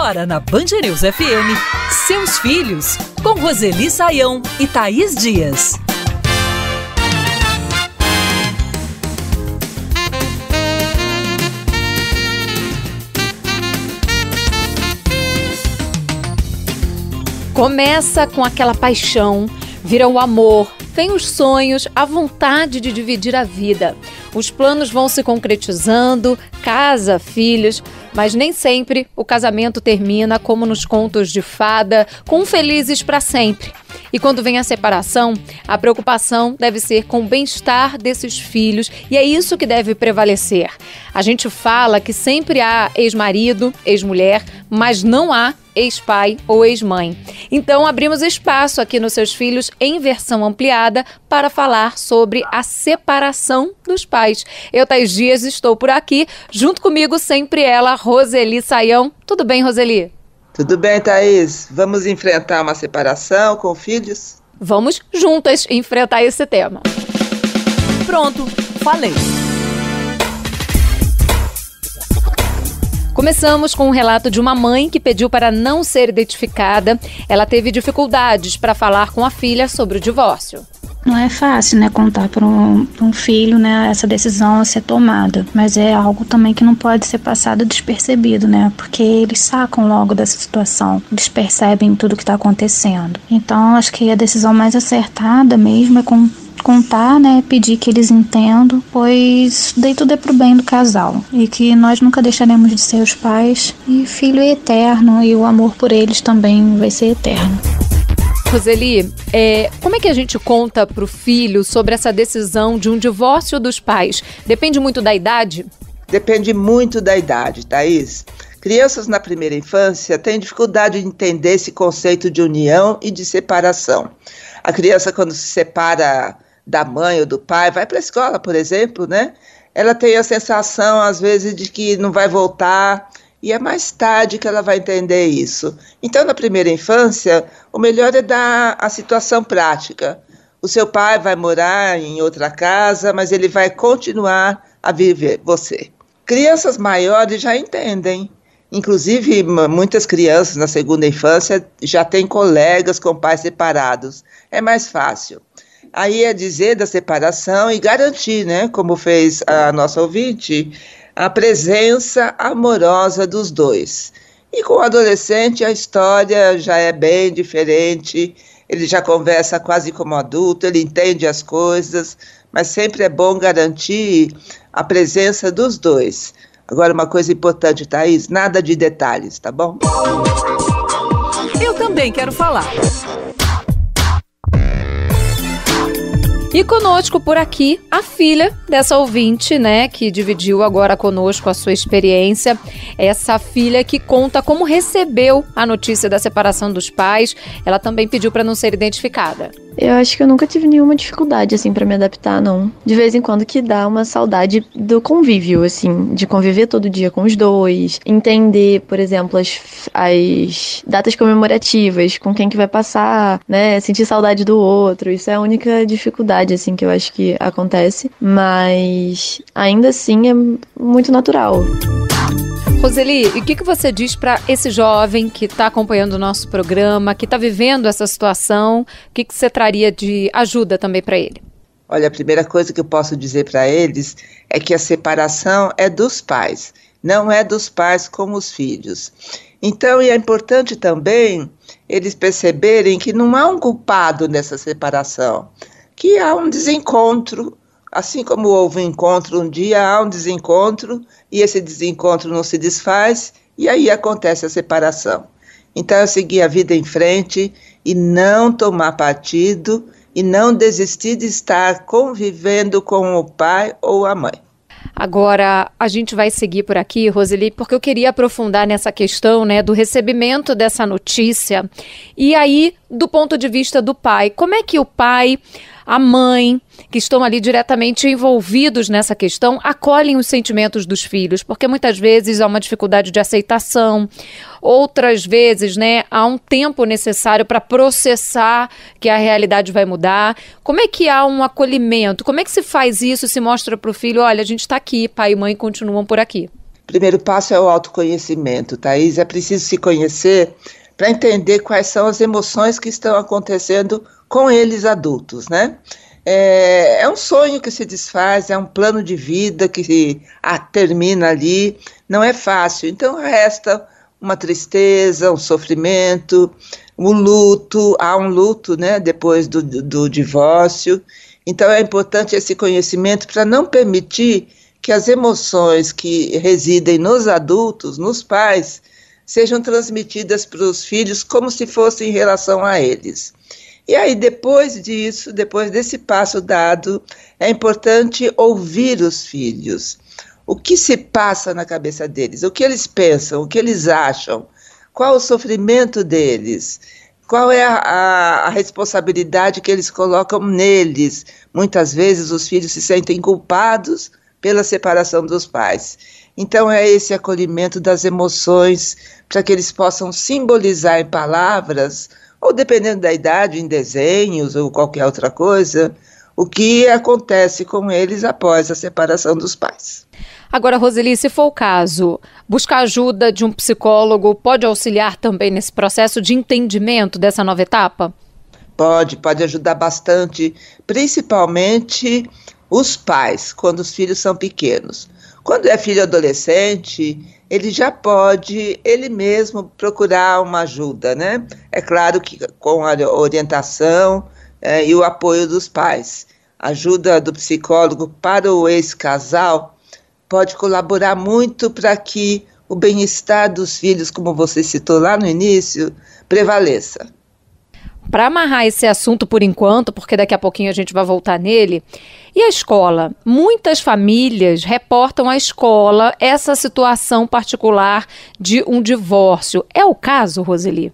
Agora na Band News FM, Seus Filhos, com Roseli Saião e Thaís Dias. Começa com aquela paixão, vira o amor, vem os sonhos, a vontade de dividir a vida. Os planos vão se concretizando, casa, filhos, mas nem sempre o casamento termina como nos contos de fada, com felizes para sempre. E quando vem a separação, a preocupação deve ser com o bem-estar desses filhos e é isso que deve prevalecer. A gente fala que sempre há ex-marido, ex-mulher, mas não há ex-pai ou ex-mãe. Então abrimos espaço aqui nos Seus Filhos em versão ampliada para falar sobre a separação dos pais. Eu, Thaís Dias, estou por aqui, junto comigo sempre ela, Roseli Saião. Tudo bem, Roseli? Tudo bem, Thaís? Vamos enfrentar uma separação com filhos? Vamos juntas enfrentar esse tema. Pronto, falei. Começamos com um relato de uma mãe que pediu para não ser identificada. Ela teve dificuldades para falar com a filha sobre o divórcio. Não é fácil, né, contar para um filho, né, essa decisão a ser tomada, mas é algo também que não pode ser passado despercebido, né, porque eles sacam logo dessa situação, eles percebem tudo que está acontecendo. Então, acho que a decisão mais acertada mesmo é contar, né, pedir que eles entendam, pois daí tudo é pro bem do casal e que nós nunca deixaremos de ser os pais e filho é eterno e o amor por eles também vai ser eterno. Roseli, como é que a gente conta pro filho sobre essa decisão de um divórcio dos pais? Depende muito da idade? Depende muito da idade, Thaís. Crianças na primeira infância têm dificuldade de entender esse conceito de união e de separação. A criança, quando se separa da mãe ou do pai, vai para a escola, por exemplo, né? Ela tem a sensação, às vezes, de que não vai voltar, e é mais tarde que ela vai entender isso. Então, na primeira infância, o melhor é dar a situação prática. O seu pai vai morar em outra casa, mas ele vai continuar a viver você. Crianças maiores já entendem. Inclusive, muitas crianças na segunda infância já têm colegas com pais separados. É mais fácil. Aí é dizer da separação e garantir, né, como fez a nossa ouvinte, a presença amorosa dos dois. E com o adolescente a história já é bem diferente, ele já conversa quase como adulto, ele entende as coisas, mas sempre é bom garantir a presença dos dois. Agora, uma coisa importante, Thaís, nada de detalhes, tá bom? Eu também quero falar. E conosco por aqui, a filha dessa ouvinte, né, que dividiu agora conosco a sua experiência. Essa filha que conta como recebeu a notícia da separação dos pais. Ela também pediu para não ser identificada. Eu acho que eu nunca tive nenhuma dificuldade, assim, pra me adaptar, não. De vez em quando que dá uma saudade do convívio, assim, de conviver todo dia com os dois, entender, por exemplo, as datas comemorativas, com quem que vai passar, né, sentir saudade do outro. Isso é a única dificuldade, assim, que eu acho que acontece, mas ainda assim é muito natural. Roseli, e o que você diz para esse jovem que está acompanhando o nosso programa, que está vivendo essa situação? O que você traria de ajuda também para ele? Olha, a primeira coisa que eu posso dizer para eles é que a separação é dos pais, não é dos pais com os filhos. Então, é importante também eles perceberem que não há um culpado nessa separação, que há um desencontro. Assim como houve um encontro um dia, há um desencontro, e esse desencontro não se desfaz, e aí acontece a separação. Então, é seguir a vida em frente e não tomar partido e não desistir de estar convivendo com o pai ou a mãe. Agora, a gente vai seguir por aqui, Roseli, porque eu queria aprofundar nessa questão, né, do recebimento dessa notícia. E aí, do ponto de vista do pai, como é que o pai, a mãe, que estão ali diretamente envolvidos nessa questão, acolhem os sentimentos dos filhos? Porque muitas vezes há uma dificuldade de aceitação, outras vezes, né, há um tempo necessário para processar que a realidade vai mudar. Como é que há um acolhimento? Como é que se faz isso, se mostra para o filho, olha, a gente está aqui, pai e mãe continuam por aqui? primeiro passo é o autoconhecimento, Thaís. É preciso se conhecer para entender quais são as emoções que estão acontecendo com eles adultos, né? É um sonho que se desfaz, é um plano de vida que termina ali, não é fácil. Então resta uma tristeza, um sofrimento, um luto, há um luto, né, depois do divórcio. Então é importante esse conhecimento para não permitir que as emoções que residem nos adultos, nos pais, sejam transmitidas para os filhos como se fosse em relação a eles. E aí, depois disso, depois desse passo dado, é importante ouvir os filhos. O que se passa na cabeça deles, o que eles pensam, o que eles acham, qual o sofrimento deles, qual é a responsabilidade que eles colocam neles. Muitas vezes os filhos se sentem culpados pela separação dos pais. Então é esse acolhimento das emoções para que eles possam simbolizar em palavras, ou dependendo da idade, em desenhos ou qualquer outra coisa, o que acontece com eles após a separação dos pais. Agora, Roseli, se for o caso, buscar ajuda de um psicólogo pode auxiliar também nesse processo de entendimento dessa nova etapa? Pode ajudar bastante, principalmente os pais, quando os filhos são pequenos. Quando é filho adolescente, ele já pode, ele mesmo, procurar uma ajuda, né? É claro que com a orientação e o apoio dos pais. A ajuda do psicólogo para o ex-casal pode colaborar muito para que o bem-estar dos filhos, como você citou lá no início, prevaleça. Para amarrar esse assunto por enquanto, porque daqui a pouquinho a gente vai voltar nele, e a escola? Muitas famílias reportam à escola essa situação particular de um divórcio. É o caso, Roseli?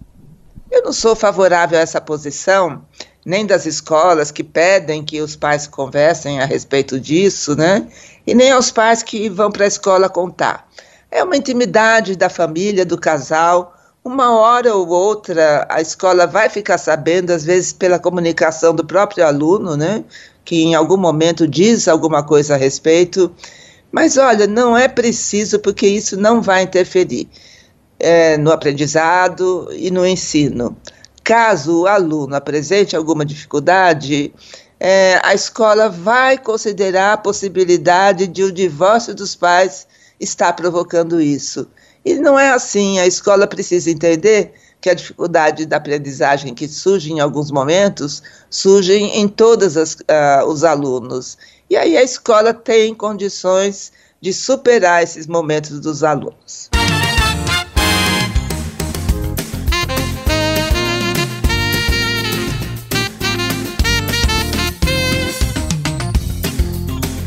Eu não sou favorável a essa posição, nem das escolas que pedem que os pais conversem a respeito disso, né? E nem aos pais que vão para a escola contar. É uma intimidade da família, do casal. Uma hora ou outra a escola vai ficar sabendo, às vezes pela comunicação do próprio aluno, né? Que em algum momento diz alguma coisa a respeito. Mas olha, não é preciso, porque isso não vai interferir no aprendizado e no ensino. Caso o aluno apresente alguma dificuldade, a escola vai considerar a possibilidade de o divórcio dos pais estar provocando isso. E não é assim, a escola precisa entender que a dificuldade da aprendizagem que surge em alguns momentos, surge em todos os alunos. E aí a escola tem condições de superar esses momentos dos alunos.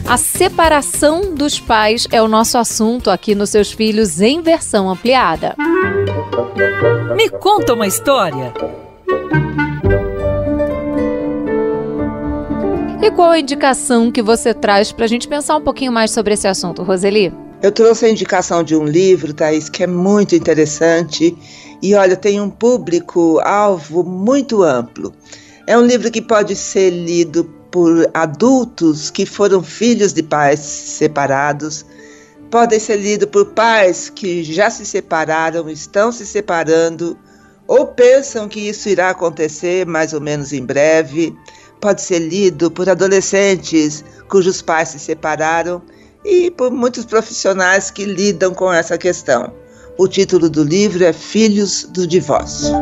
A separação dos pais é o nosso assunto aqui nos Seus Filhos em versão ampliada. Me conta uma história. E qual a indicação que você traz para a gente pensar um pouquinho mais sobre esse assunto, Roseli? Eu trouxe a indicação de um livro, Thaís, que é muito interessante. E olha, tem um público-alvo muito amplo. É um livro que pode ser lido por adultos que foram filhos de pais separados, podem ser lidos por pais que já se separaram, estão se separando, ou pensam que isso irá acontecer mais ou menos em breve. Pode ser lido por adolescentes cujos pais se separaram e por muitos profissionais que lidam com essa questão. O título do livro é Filhos do Divórcio.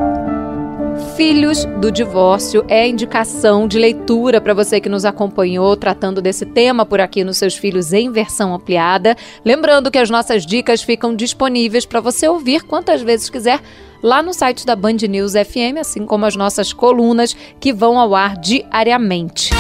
Filhos do Divórcio é a indicação de leitura para você que nos acompanhou tratando desse tema por aqui nos Seus Filhos em versão ampliada. Lembrando que as nossas dicas ficam disponíveis para você ouvir quantas vezes quiser lá no site da Band News FM, assim como as nossas colunas que vão ao ar diariamente.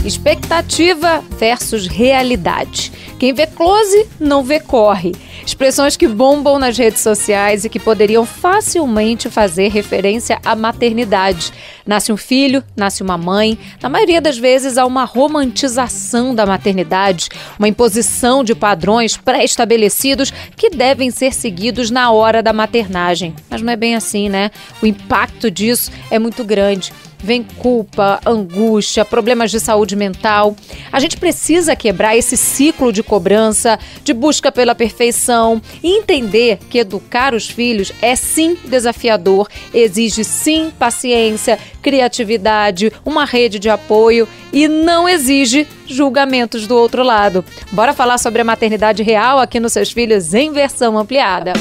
Expectativa versus realidade. Quem vê close, não vê corre. Expressões que bombam nas redes sociais e que poderiam facilmente fazer referência à maternidade. Nasce um filho, nasce uma mãe. Na maioria das vezes há uma romantização da maternidade, uma imposição de padrões pré-estabelecidos que devem ser seguidos na hora da maternagem. Mas não é bem assim, né? O impacto disso é muito grande. Vem culpa, angústia, problemas de saúde mental. A gente precisa quebrar esse ciclo de cobrança, de busca pela perfeição e entender que educar os filhos é sim desafiador, exige sim paciência, criatividade, uma rede de apoio e não exige julgamentos do outro lado. Bora falar sobre a maternidade real aqui nos Seus Filhos em versão ampliada.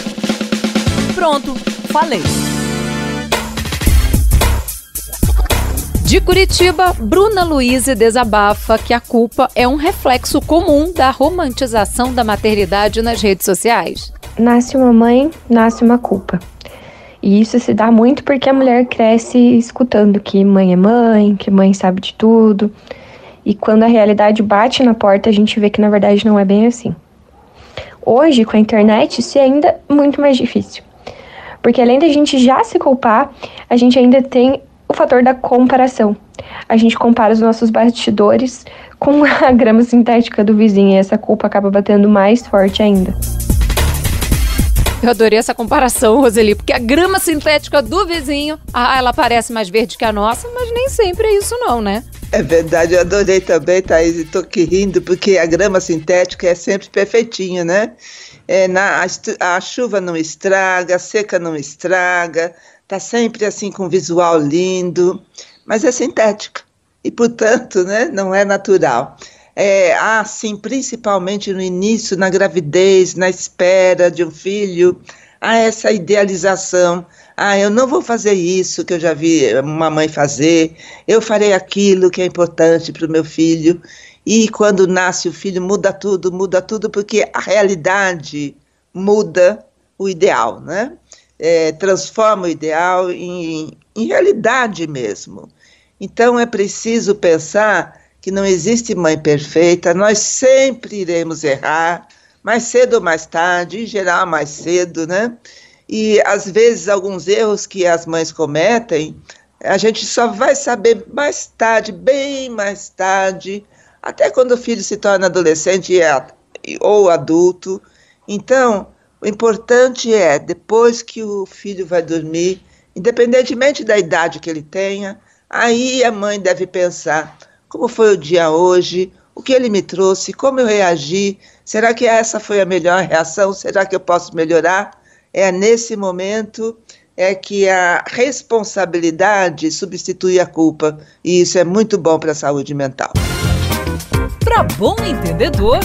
Pronto, falei. De Curitiba, Bruna Luize desabafa que a culpa é um reflexo comum da romantização da maternidade nas redes sociais. Nasce uma mãe, nasce uma culpa. E isso se dá muito porque a mulher cresce escutando que mãe, que mãe sabe de tudo. E quando a realidade bate na porta, a gente vê que na verdade não é bem assim. Hoje, com a internet, isso é ainda muito mais difícil. Porque além da gente já se culpar, a gente ainda tem o fator da comparação. A gente compara os nossos bastidores com a grama sintética do vizinho e essa culpa acaba batendo mais forte ainda. Eu adorei essa comparação, Roseli, porque a grama sintética do vizinho, ela parece mais verde que a nossa, mas nem sempre é isso não, né? É verdade, eu adorei também, Thaís, e tô aqui rindo, porque a grama sintética é sempre perfeitinha, né? A chuva não estraga, a seca não estraga, tá sempre assim com visual lindo, mas é sintética e, portanto, né, não é natural. Sim, principalmente no início, na gravidez, na espera de um filho, há essa idealização. Eu não vou fazer isso que eu já vi uma mãe fazer, eu farei aquilo que é importante para o meu filho. E quando nasce o filho muda tudo, porque a realidade muda o ideal, né? Transforma o ideal em realidade mesmo. Então é preciso pensar que não existe mãe perfeita, nós sempre iremos errar, mais cedo ou mais tarde, em geral mais cedo, né? E às vezes alguns erros que as mães cometem, a gente só vai saber mais tarde, bem mais tarde, até quando o filho se torna adolescente ou adulto. Então, o importante é, depois que o filho vai dormir, independentemente da idade que ele tenha, aí a mãe deve pensar, como foi o dia hoje, o que ele me trouxe, como eu reagi, será que essa foi a melhor reação, será que eu posso melhorar? É nesse momento que a responsabilidade substitui a culpa, e isso é muito bom para a saúde mental. Para bom entendedor.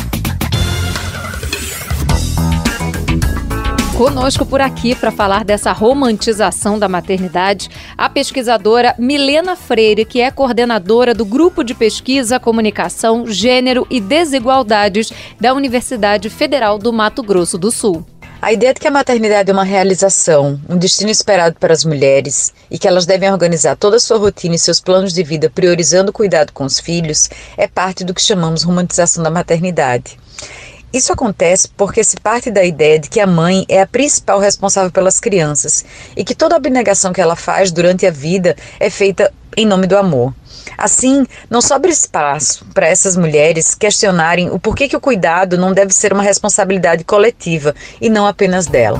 Conosco por aqui para falar dessa romantização da maternidade, a pesquisadora Milena Freire, que é coordenadora do Grupo de Pesquisa, Comunicação, Gênero e Desigualdades da Universidade Federal do Mato Grosso do Sul. A ideia de que a maternidade é uma realização, um destino esperado para as mulheres e que elas devem organizar toda a sua rotina e seus planos de vida priorizando o cuidado com os filhos é parte do que chamamos romantização da maternidade. Isso acontece porque se parte da ideia de que a mãe é a principal responsável pelas crianças e que toda abnegação que ela faz durante a vida é feita em nome do amor. Assim, não sobra espaço para essas mulheres questionarem o porquê que o cuidado não deve ser uma responsabilidade coletiva e não apenas dela.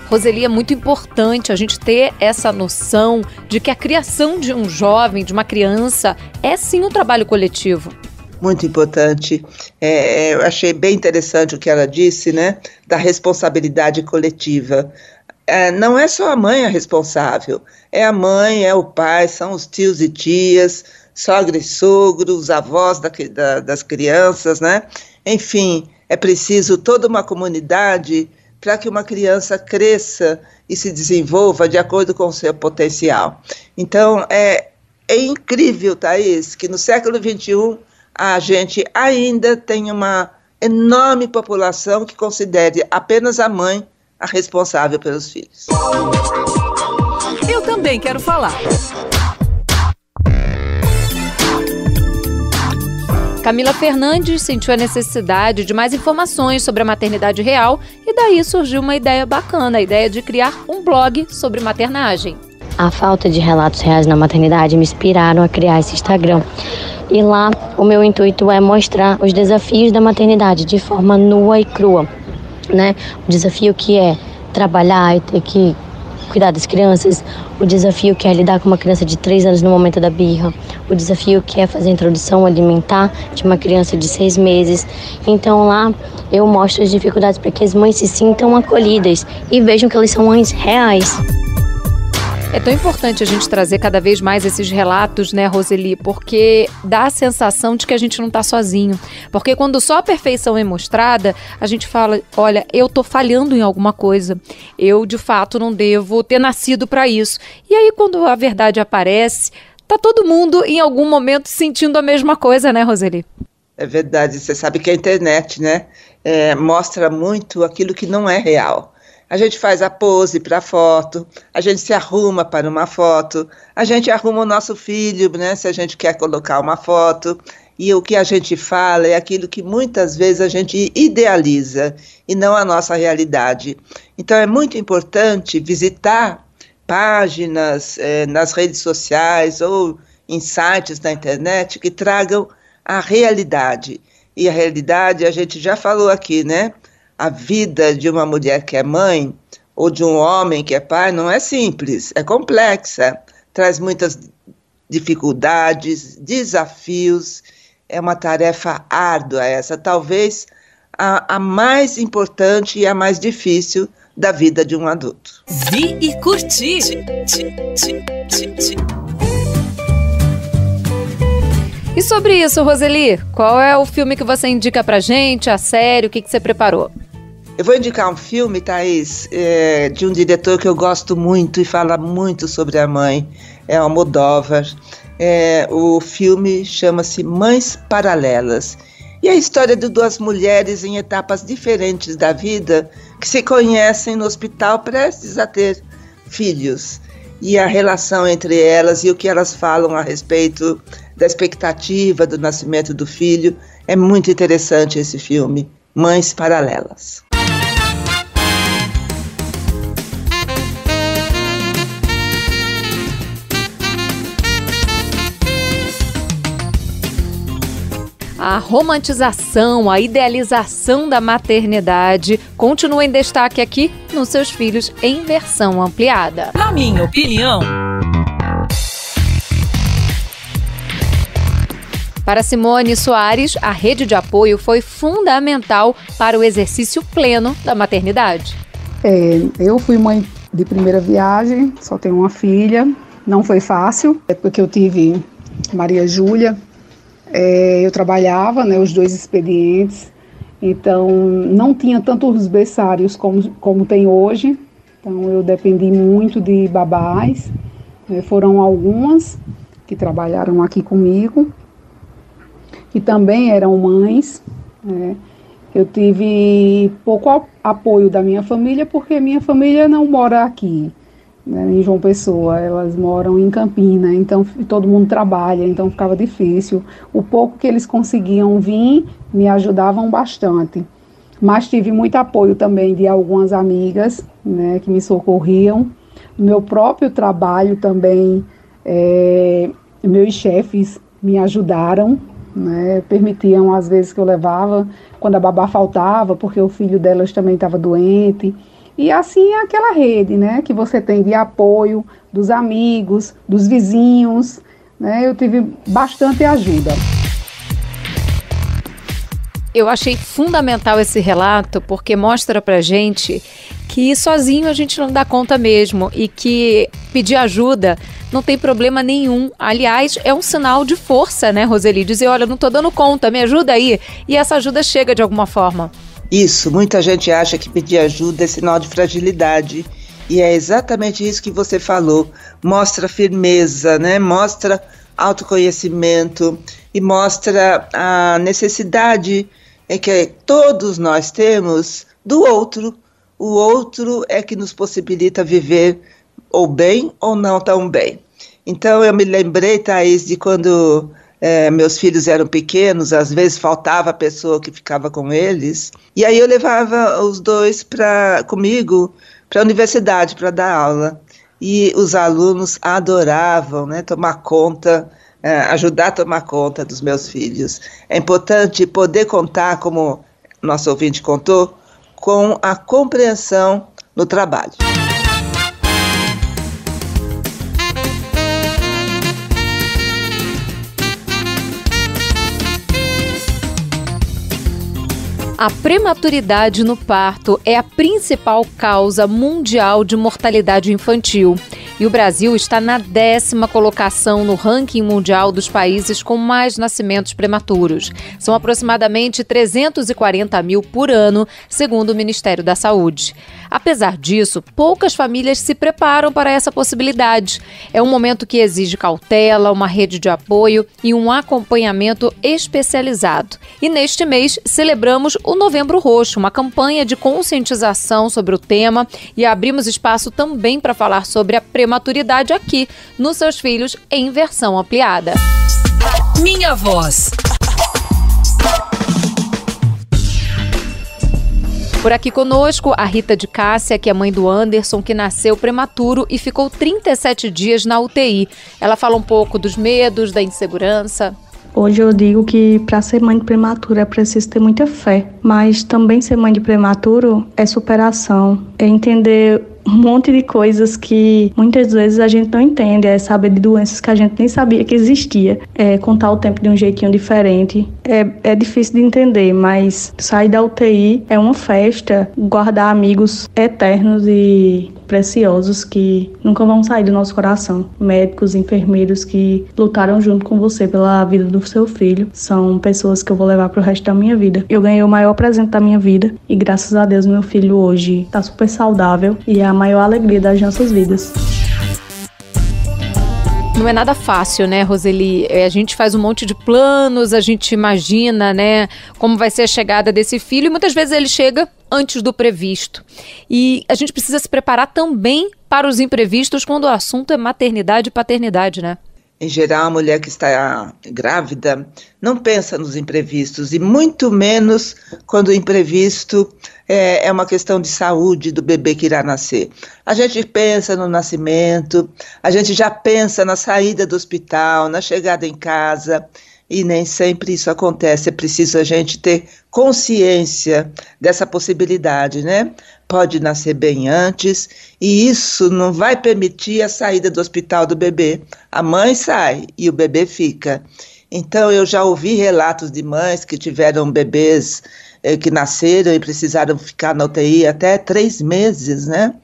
Roseli, é muito importante a gente ter essa noção de que a criação de um jovem, de uma criança, é sim um trabalho coletivo. Muito importante. Eu achei bem interessante o que ela disse, né, da responsabilidade coletiva. Não é só a mãe a responsável, é a mãe, é o pai, são os tios e tias, sogra e sogro, os avós das crianças, né? Enfim, é preciso toda uma comunidade para que uma criança cresça e se desenvolva de acordo com o seu potencial. Então, é incrível, Thaís, que no século XXI a gente ainda tem uma enorme população que considere apenas a mãe a responsável pelos filhos. Eu também quero falar. Camila Fernandes sentiu a necessidade de mais informações sobre a maternidade real e daí surgiu uma ideia bacana, a ideia de criar um blog sobre maternagem. a falta de relatos reais na maternidade me inspiraram a criar esse Instagram. E lá o meu intuito é mostrar os desafios da maternidade de forma nua e crua, né? O desafio que é trabalhar e ter que cuidar das crianças, o desafio que é lidar com uma criança de 3 anos no momento da birra, o desafio que é fazer a introdução alimentar de uma criança de 6 meses. Então lá eu mostro as dificuldades para que as mães se sintam acolhidas e vejam que elas são mães reais. É tão importante a gente trazer cada vez mais esses relatos, né, Roseli? Porque dá a sensação de que a gente não está sozinho. Porque quando só a perfeição é mostrada, a gente fala, olha, eu tô falhando em alguma coisa. Eu, de fato, não devo ter nascido para isso. E aí, quando a verdade aparece, tá todo mundo, em algum momento, sentindo a mesma coisa, né, Roseli? É verdade. Você sabe que a internet, né, mostra muito aquilo que não é real. A gente faz a pose para a foto, a gente se arruma para uma foto, a gente arruma o nosso filho, né, se a gente quer colocar uma foto, e o que a gente fala é aquilo que muitas vezes a gente idealiza e não a nossa realidade. Então é muito importante visitar páginas nas redes sociais ou em sites na internet que tragam a realidade. E a realidade, a gente já falou aqui, né? A vida de uma mulher que é mãe ou de um homem que é pai não é simples, é complexa, traz muitas dificuldades, desafios, é uma tarefa árdua essa, talvez a mais importante e a mais difícil da vida de um adulto. Vi e curti. E sobre isso, Roseli, qual é o filme que você indica pra gente, a série, o que você preparou? Eu vou indicar um filme, Thaís, de um diretor que eu gosto muito e fala muito sobre a mãe, é Almodóvar. O filme chama-se Mães Paralelas. E é a história de 2 mulheres em etapas diferentes da vida que se conhecem no hospital prestes a ter filhos. E a relação entre elas e o que elas falam a respeito da expectativa do nascimento do filho. É muito interessante esse filme, Mães Paralelas. A romantização, a idealização da maternidade continua em destaque aqui nos Seus Filhos em versão ampliada. Na minha opinião. Para Simone Soares, a rede de apoio foi fundamental para o exercício pleno da maternidade. Eu fui mãe de primeira viagem, só tenho uma filha, não foi fácil, porque eu tive Maria Júlia. Eu trabalhava, né, os 2 expedientes, então não tinha tantos berçários como tem hoje, então eu dependi muito de babás, foram algumas que trabalharam aqui comigo, que também eram mães, né. Eu tive pouco apoio da minha família, porque minha família não mora aqui, né, em João Pessoa, elas moram em Campina, então todo mundo trabalha, então ficava difícil. O pouco que eles conseguiam vir me ajudavam bastante, mas tive muito apoio também de algumas amigas, né, que me socorriam. No meu próprio trabalho também, meus chefes me ajudaram, né, permitiam às vezes que eu levava, quando a babá faltava, porque o filho delas também estava doente. E assim é aquela rede, né, que você tem de apoio dos amigos, dos vizinhos, né, eu tive bastante ajuda. Eu achei fundamental esse relato porque mostra pra gente que sozinho a gente não dá conta mesmo e que pedir ajuda não tem problema nenhum. Aliás, é um sinal de força, né, Roseli? Dizer, olha, não tô dando conta, me ajuda aí. E essa ajuda chega de alguma forma. Isso, muita gente acha que pedir ajuda é sinal de fragilidade, e é exatamente isso que você falou, mostra firmeza, né? Mostra autoconhecimento e mostra a necessidade que todos nós temos do outro. O outro é que nos possibilita viver ou bem ou não tão bem. Então eu me lembrei, Thaís, de quando meus filhos eram pequenos, às vezes faltava a pessoa que ficava com eles, e aí eu levava os 2 comigo para a universidade para dar aula. e os alunos adoravam, né, tomar conta, ajudar a tomar conta dos meus filhos. É importante poder contar, como nosso ouvinte contou, com a compreensão no trabalho. A prematuridade no parto é a principal causa mundial de mortalidade infantil. E o Brasil está na 10ª colocação no ranking mundial dos países com mais nascimentos prematuros. São aproximadamente 340 mil por ano, segundo o Ministério da Saúde. Apesar disso, poucas famílias se preparam para essa possibilidade. É um momento que exige cautela, uma rede de apoio e um acompanhamento especializado. E neste mês, celebramos o Novembro Roxo, uma campanha de conscientização sobre o tema, e abrimos espaço também para falar sobre a prematuridade aqui, nos Seus Filhos, em versão ampliada. Minha voz. Por aqui conosco, a Rita de Cássia, que é mãe do Anderson, que nasceu prematuro e ficou 37 dias na UTI. Ela fala um pouco dos medos, da insegurança. Hoje eu digo que para ser mãe de prematuro é preciso ter muita fé, mas também ser mãe de prematuro é superação, é entender um monte de coisas que muitas vezes a gente não entende, é saber de doenças que a gente nem sabia que existia, é contar o tempo de um jeitinho diferente. É difícil de entender, mas sair da UTI é uma festa, guardar amigos eternos e preciosos que nunca vão sair do nosso coração. Médicos, enfermeiros que lutaram junto com você pela vida do seu filho, são pessoas que eu vou levar pro resto da minha vida. Eu ganhei o maior presente da minha vida e graças a Deus meu filho hoje tá super saudável e é a maior alegria das nossas vidas. Não é nada fácil, né, Roseli? A gente faz um monte de planos, a gente imagina, né, como vai ser a chegada desse filho e muitas vezes ele chega antes do previsto. E a gente precisa se preparar também para os imprevistos quando o assunto é maternidade e paternidade, né? Em geral, a mulher que está grávida não pensa nos imprevistos, e muito menos quando o imprevisto é uma questão de saúde do bebê que irá nascer. A gente pensa no nascimento, a gente já pensa na saída do hospital, na chegada em casa, e nem sempre isso acontece. É preciso a gente ter consciência dessa possibilidade, né? Pode nascer bem antes, e isso não vai permitir a saída do hospital do bebê. A mãe sai e o bebê fica. Então, eu já ouvi relatos de mães que tiveram bebês que nasceram e precisaram ficar na UTI até 3 meses, né?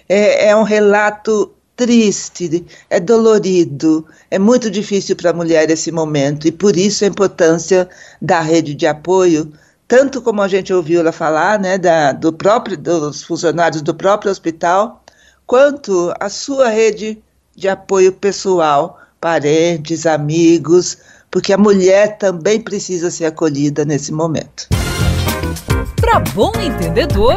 É um relato triste, é dolorido, é muito difícil para a mulher esse momento, e por isso a importância da rede de apoio, tanto como a gente ouviu ela falar, né, dos funcionários do próprio hospital, quanto a sua rede de apoio pessoal, parentes, amigos, porque a mulher também precisa ser acolhida nesse momento. Para bom entendedor.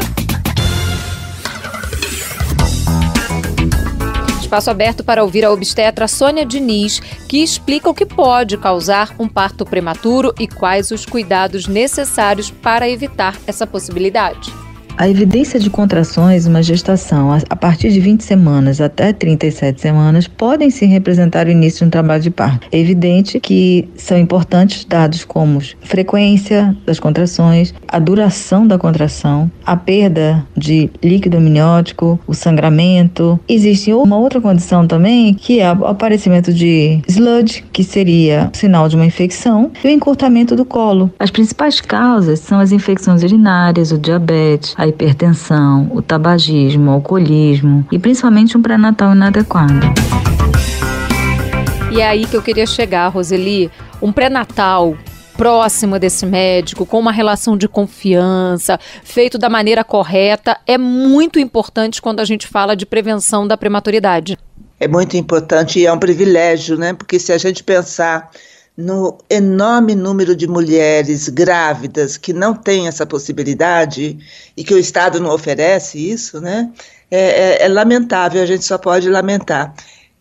Espaço aberto para ouvir a obstetra Sônia Diniz, que explica o que pode causar um parto prematuro e quais os cuidados necessários para evitar essa possibilidade. A evidência de contrações numa gestação a partir de 20 semanas até 37 semanas podem sim representar o início de um trabalho de parto. É evidente que são importantes dados como frequência das contrações, a duração da contração, a perda de líquido amniótico, o sangramento. Existe uma outra condição também, que é o aparecimento de sludge, que seria sinal de uma infecção, e o encurtamento do colo. As principais causas são as infecções urinárias, o diabetes, a hipertensão, o tabagismo, o alcoolismo e principalmente um pré-natal inadequado. E é aí que eu queria chegar, Roseli. Um pré-natal próximo desse médico, com uma relação de confiança, feito da maneira correta, é muito importante quando a gente fala de prevenção da prematuridade. É muito importante e é um privilégio, né? Porque se a gente pensar no enorme número de mulheres grávidas que não têm essa possibilidade e que o Estado não oferece isso, né? É lamentável, a gente só pode lamentar.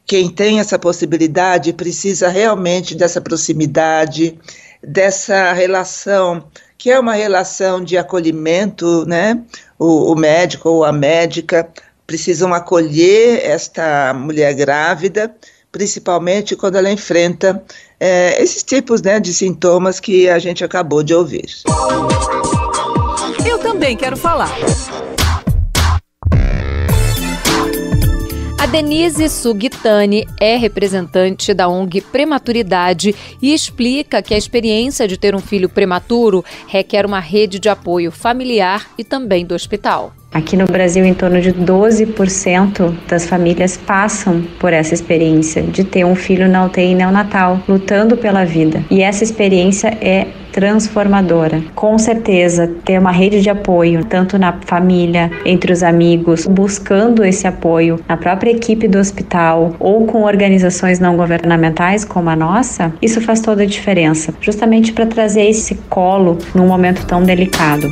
Quem tem essa possibilidade precisa realmente dessa proximidade, dessa relação, que é uma relação de acolhimento, né? O médico ou a médica precisam acolher esta mulher grávida, principalmente quando ela enfrenta esses tipos, né, de sintomas que a gente acabou de ouvir. Eu também quero falar. A Denise Sugitani é representante da ONG Prematuridade e explica que a experiência de ter um filho prematuro requer uma rede de apoio familiar e também do hospital. Aqui no Brasil, em torno de 12% das famílias passam por essa experiência de ter um filho na UTI neonatal, lutando pela vida. E essa experiência é transformadora. Com certeza, ter uma rede de apoio, tanto na família, entre os amigos, buscando esse apoio na própria equipe do hospital ou com organizações não governamentais como a nossa, isso faz toda a diferença, justamente para trazer esse colo num momento tão delicado.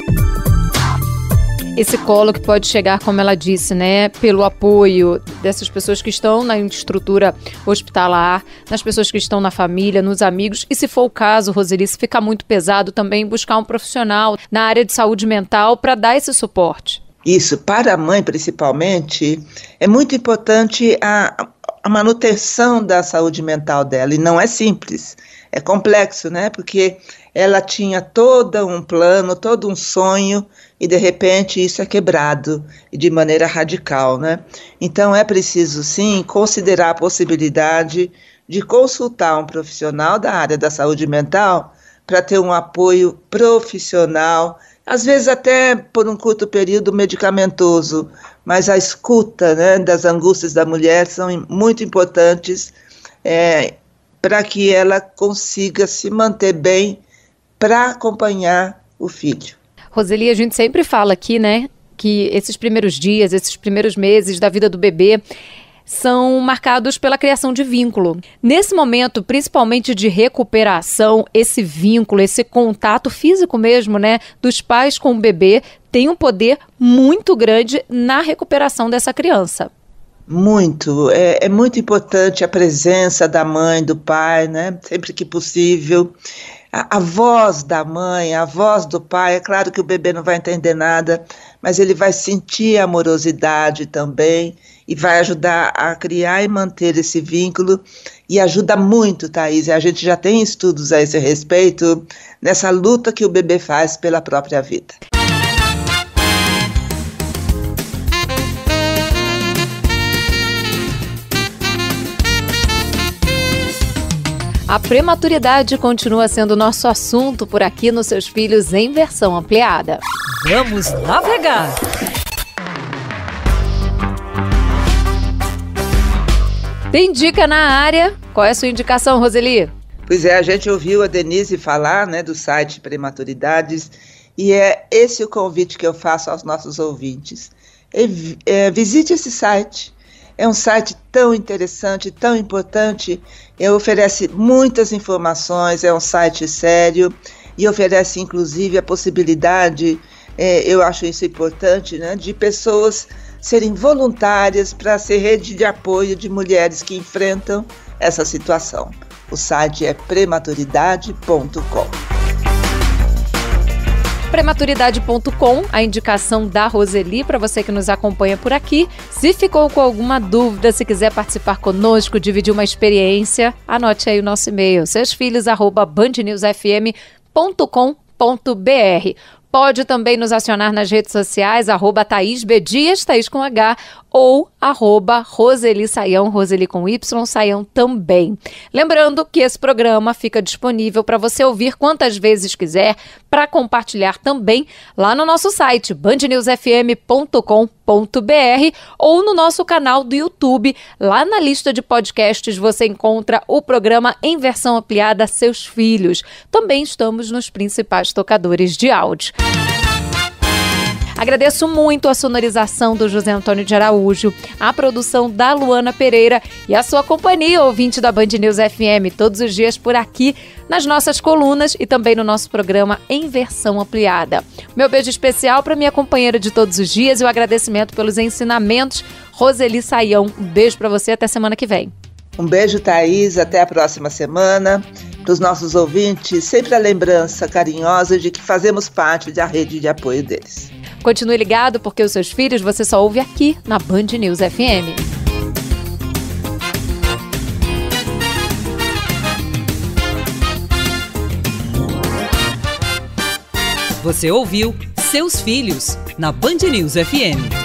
Esse colo que pode chegar, como ela disse, né, pelo apoio dessas pessoas que estão na estrutura hospitalar, nas pessoas que estão na família, nos amigos, e se for o caso, Roseli, se ficar muito pesado, também buscar um profissional na área de saúde mental para dar esse suporte. Isso, para a mãe principalmente, é muito importante a manutenção da saúde mental dela, e não é simples, é complexo, né, porque ela tinha todo um plano, todo um sonho, e de repente isso é quebrado, e de maneira radical, né? Então é preciso sim considerar a possibilidade de consultar um profissional da área da saúde mental para ter um apoio profissional, às vezes até por um curto período medicamentoso, mas a escuta, né, das angústias da mulher são muito importantes para que ela consiga se manter bem para acompanhar o filho. Roseli, a gente sempre fala aqui, né, que esses primeiros dias, esses primeiros meses da vida do bebê são marcados pela criação de vínculo. Nesse momento, principalmente de recuperação, esse vínculo, esse contato físico mesmo, né, dos pais com o bebê, tem um poder muito grande na recuperação dessa criança. Muito, é muito importante a presença da mãe, do pai, né, sempre que possível. A voz da mãe, a voz do pai, é claro que o bebê não vai entender nada, mas ele vai sentir a amorosidade também e vai ajudar a criar e manter esse vínculo, e ajuda muito, Thaís, a gente já tem estudos a esse respeito, nessa luta que o bebê faz pela própria vida. A prematuridade continua sendo nosso assunto por aqui nos Seus Filhos em versão ampliada. Vamos navegar! Tem dica na área? Qual é a sua indicação, Roseli? Pois é, a gente ouviu a Denise falar, né, do site Prematuridades, e é esse o convite que eu faço aos nossos ouvintes. Visite esse site. É um site tão interessante, tão importante, oferece muitas informações, é um site sério e oferece inclusive a possibilidade, eu acho isso importante, né, de pessoas serem voluntárias para ser rede de apoio de mulheres que enfrentam essa situação. O site é prematuridade.com. Prematuridade.com, a indicação da Roseli para você que nos acompanha por aqui. Se ficou com alguma dúvida, se quiser participar conosco, dividir uma experiência, anote aí o nosso e-mail, seusfilhos@bandnewsfm.com.br. Pode também nos acionar nas redes sociais, @ThaísBdias, Thaís com H, ou @Roseli Saião, Roseli com Y, Saião também. Lembrando que esse programa fica disponível para você ouvir quantas vezes quiser, para compartilhar também lá no nosso site, bandnewsfm.com.br, ou no nosso canal do YouTube. Lá na lista de podcasts você encontra o programa em versão ampliada Seus Filhos. Também estamos nos principais tocadores de áudio. Agradeço muito a sonorização do José Antônio de Araújo, a produção da Luana Pereira e a sua companhia, ouvinte da Band News FM, todos os dias por aqui, nas nossas colunas e também no nosso programa em versão ampliada. Meu beijo especial para minha companheira de todos os dias e o agradecimento pelos ensinamentos, Roseli Saião. Um beijo para você, até semana que vem. Um beijo, Thaís, até a próxima semana. Para os nossos ouvintes, sempre a lembrança carinhosa de que fazemos parte da rede de apoio deles. Continue ligado, porque os seus filhos você só ouve aqui na Band News FM. Você ouviu Seus Filhos, na Band News FM.